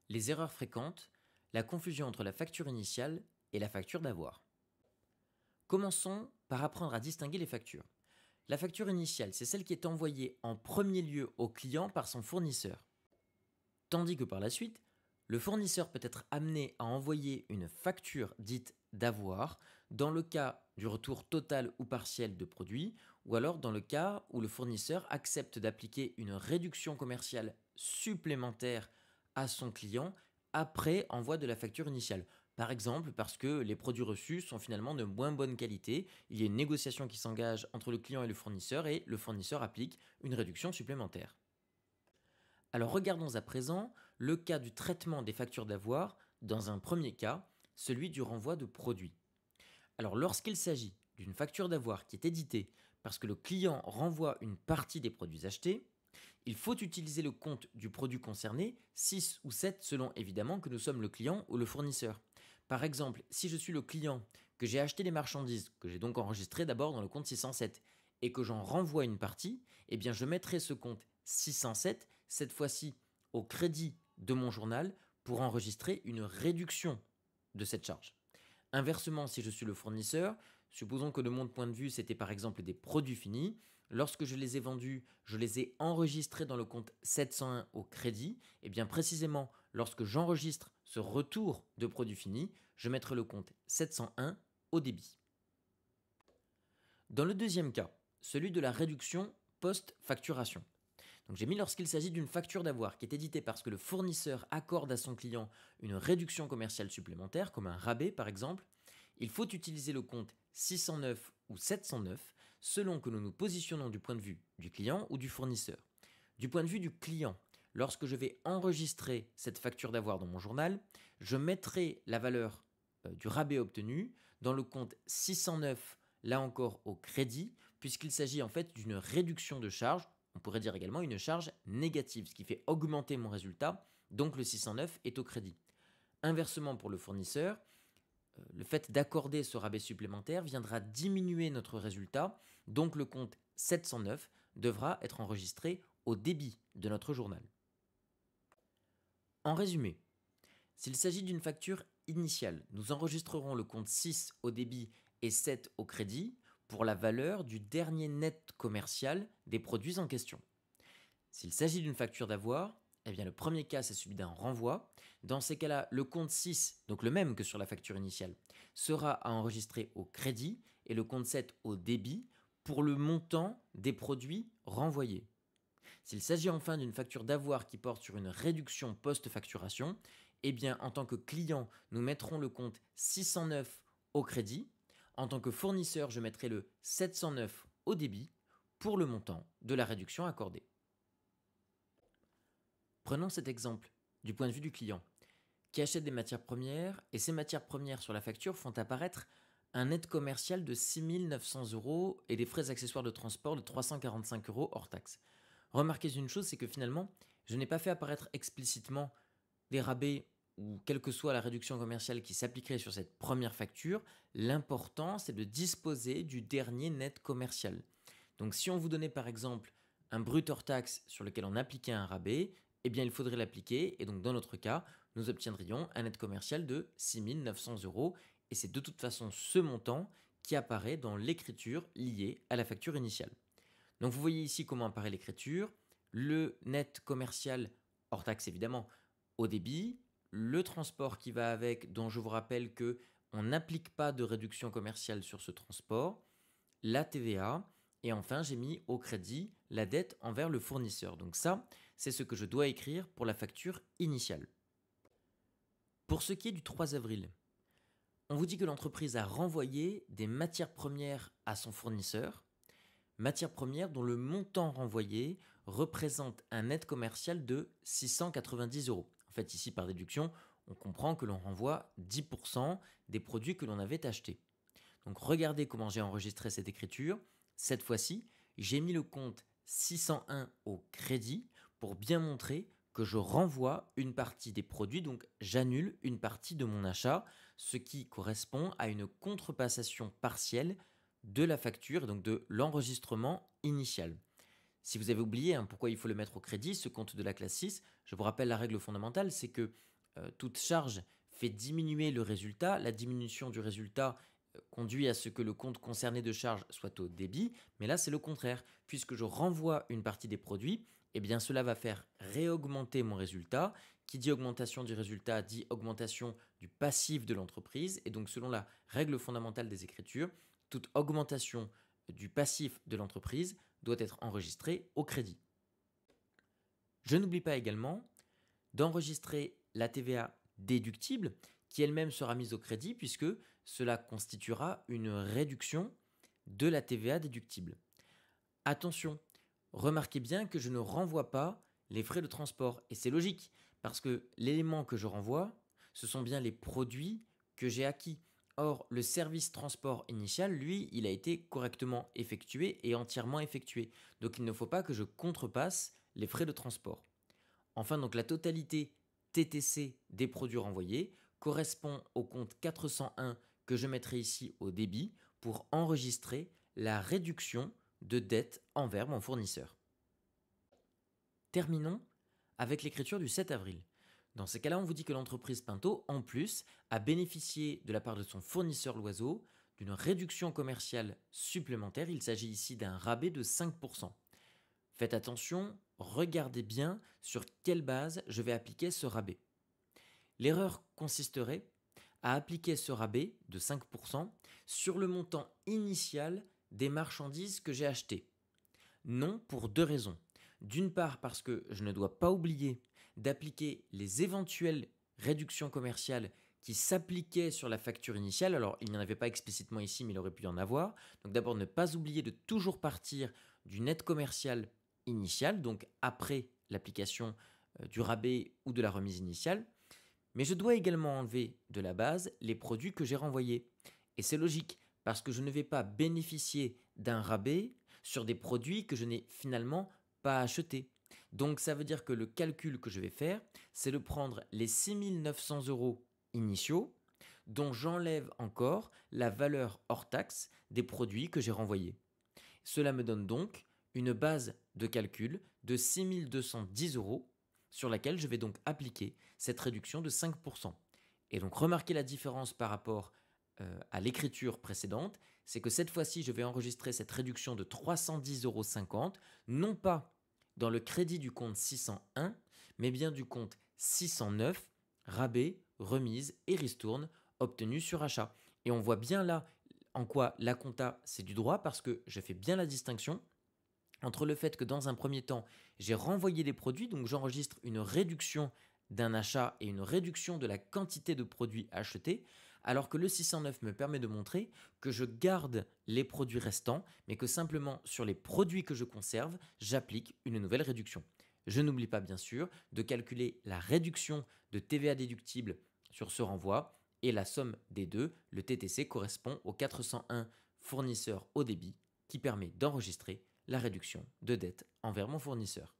Les erreurs fréquentes, la confusion entre la facture initiale et la facture d'avoir. Commençons par apprendre à distinguer les factures. La facture initiale, c'est celle qui est envoyée en premier lieu au client par son fournisseur. Tandis que par la suite, le fournisseur peut être amené à envoyer une facture dite d'avoir dans le cas du retour total ou partiel de produits, ou alors dans le cas où le fournisseur accepte d'appliquer une réduction commerciale supplémentaire à son client après envoi de la facture initiale. Par exemple, parce que les produits reçus sont finalement de moins bonne qualité, il y a une négociation qui s'engage entre le client et le fournisseur applique une réduction supplémentaire. Alors regardons à présent le cas du traitement des factures d'avoir dans un premier cas, celui du renvoi de produits. Alors lorsqu'il s'agit d'une facture d'avoir qui est éditée parce que le client renvoie une partie des produits achetés, il faut utiliser le compte du produit concerné, 6 ou 7 selon évidemment que nous sommes le client ou le fournisseur. Par exemple, si je suis le client, que j'ai acheté les marchandises, que j'ai donc enregistré d'abord dans le compte 607, et que j'en renvoie une partie, eh bien je mettrai ce compte 607, cette fois-ci au crédit de mon journal, pour enregistrer une réduction de cette charge. Inversement, si je suis le fournisseur, supposons que de mon point de vue, c'était par exemple des produits finis. Lorsque je les ai vendus, je les ai enregistrés dans le compte 701 au crédit. Et bien précisément, lorsque j'enregistre ce retour de produits finis, je mettrai le compte 701 au débit. Dans le deuxième cas, celui de la réduction post-facturation. Donc j'ai mis lorsqu'il s'agit d'une facture d'avoir qui est éditée parce que le fournisseur accorde à son client une réduction commerciale supplémentaire, comme un rabais par exemple, il faut utiliser le compte 609 ou 709 selon que nous nous positionnons du point de vue du client ou du fournisseur. Du point de vue du client, lorsque je vais enregistrer cette facture d'avoir dans mon journal, je mettrai la valeur du rabais obtenu dans le compte 609, là encore au crédit, puisqu'il s'agit en fait d'une réduction de charge. On pourrait dire également une charge négative, ce qui fait augmenter mon résultat, donc le 609 est au crédit. Inversement pour le fournisseur, le fait d'accorder ce rabais supplémentaire viendra diminuer notre résultat, donc le compte 709 devra être enregistré au débit de notre journal. En résumé, s'il s'agit d'une facture initiale, nous enregistrerons le compte 6 au débit et 7 au crédit pour la valeur du dernier net commercial des produits en question. S'il s'agit d'une facture d'avoir, eh bien le premier cas c'est celui d'un renvoi. Dans ces cas-là, le compte 6, donc le même que sur la facture initiale, sera à enregistrer au crédit et le compte 7 au débit pour le montant des produits renvoyés. S'il s'agit enfin d'une facture d'avoir qui porte sur une réduction post-facturation, eh bien en tant que client, nous mettrons le compte 609 au crédit. En tant que fournisseur, je mettrai le 709 au débit pour le montant de la réduction accordée. Prenons cet exemple du point de vue du client qui achète des matières premières et ces matières premières sur la facture font apparaître un net commercial de 6 900 € et des frais accessoires de transport de 345 € hors taxe. Remarquez une chose, c'est que finalement, je n'ai pas fait apparaître explicitement des rabais ou quelle que soit la réduction commerciale qui s'appliquerait sur cette première facture. L'important, c'est de disposer du dernier net commercial. Donc si on vous donnait par exemple un brut hors taxe sur lequel on appliquait un rabais, eh bien il faudrait l'appliquer et donc dans notre cas, nous obtiendrions un net commercial de 6 900 € et c'est de toute façon ce montant qui apparaît dans l'écriture liée à la facture initiale. Donc vous voyez ici comment apparaît l'écriture, le net commercial hors taxe évidemment au débit, le transport qui va avec, dont je vous rappelle que on n'applique pas de réduction commerciale sur ce transport, la TVA, et enfin j'ai mis au crédit la dette envers le fournisseur. Donc ça, c'est ce que je dois écrire pour la facture initiale. Pour ce qui est du 3 avril, on vous dit que l'entreprise a renvoyé des matières premières à son fournisseur, matières premières dont le montant renvoyé représente un net commercial de 690 €. En fait, ici, par déduction, on comprend que l'on renvoie 10% des produits que l'on avait achetés. Donc regardez comment j'ai enregistré cette écriture. Cette fois-ci, j'ai mis le compte 601 au crédit pour bien montrer que je renvoie une partie des produits, donc j'annule une partie de mon achat, ce qui correspond à une contrepassation partielle de la facture, donc de l'enregistrement initial. Si vous avez oublié pourquoi il faut le mettre au crédit, ce compte de la classe 6, je vous rappelle la règle fondamentale, c'est que toute charge fait diminuer le résultat. La diminution du résultat conduit à ce que le compte concerné de charge soit au débit, mais là c'est le contraire. Puisque je renvoie une partie des produits, eh bien cela va faire réaugmenter mon résultat. Qui dit augmentation du résultat dit augmentation du passif de l'entreprise. Et donc selon la règle fondamentale des Écritures, toute augmentation du passif de l'entreprise doit être enregistrée au crédit. Je n'oublie pas également d'enregistrer la TVA déductible qui elle-même sera mise au crédit puisque cela constituera une réduction de la TVA déductible. Attention, remarquez bien que je ne renvoie pas les frais de transport et c'est logique parce que l'élément que je renvoie, ce sont bien les produits que j'ai acquis. Or, le service transport initial, lui, il a été correctement effectué et entièrement effectué. Donc il ne faut pas que je contrepasse les frais de transport. Enfin, donc la totalité TTC des produits renvoyés correspond au compte 401 que je mettrai ici au débit pour enregistrer la réduction de dette envers mon fournisseur. Terminons avec l'écriture du 7 avril. Dans ces cas-là, on vous dit que l'entreprise Pinto, en plus, a bénéficié de la part de son fournisseur Loiseau d'une réduction commerciale supplémentaire. Il s'agit ici d'un rabais de 5%. Faites attention, regardez bien sur quelle base je vais appliquer ce rabais. L'erreur consisterait à appliquer ce rabais de 5% sur le montant initial des marchandises que j'ai achetées. Non, pour deux raisons. D'une part parce que je ne dois pas oublier d'appliquer les éventuelles réductions commerciales qui s'appliquaient sur la facture initiale. Alors, il n'y en avait pas explicitement ici, mais il aurait pu y en avoir. Donc d'abord, ne pas oublier de toujours partir du net commercial initial, donc après l'application du rabais ou de la remise initiale. Mais je dois également enlever de la base les produits que j'ai renvoyés. Et c'est logique, parce que je ne vais pas bénéficier d'un rabais sur des produits que je n'ai finalement pas achetés. Donc ça veut dire que le calcul que je vais faire, c'est de prendre les 6 900 € initiaux, dont j'enlève encore la valeur hors taxe des produits que j'ai renvoyés. Cela me donne donc une base de calcul de 6 210 € sur laquelle je vais donc appliquer cette réduction de 5%. Et donc remarquez la différence par rapport à l'écriture précédente, c'est que cette fois-ci je vais enregistrer cette réduction de 310,50 €, non pas dans le crédit du compte 601, mais bien du compte 609, rabais, remise et ristourne obtenus sur achat. Et on voit bien là en quoi la compta c'est du droit parce que je fais bien la distinction entre le fait que dans un premier temps, j'ai renvoyé les produits, donc j'enregistre une réduction d'un achat et une réduction de la quantité de produits achetés, alors que le 609 me permet de montrer que je garde les produits restants, mais que simplement sur les produits que je conserve, j'applique une nouvelle réduction. Je n'oublie pas bien sûr de calculer la réduction de TVA déductible sur ce renvoi, et la somme des deux, le TTC, correspond au 401 fournisseur au débit qui permet d'enregistrer la réduction de dette envers mon fournisseur.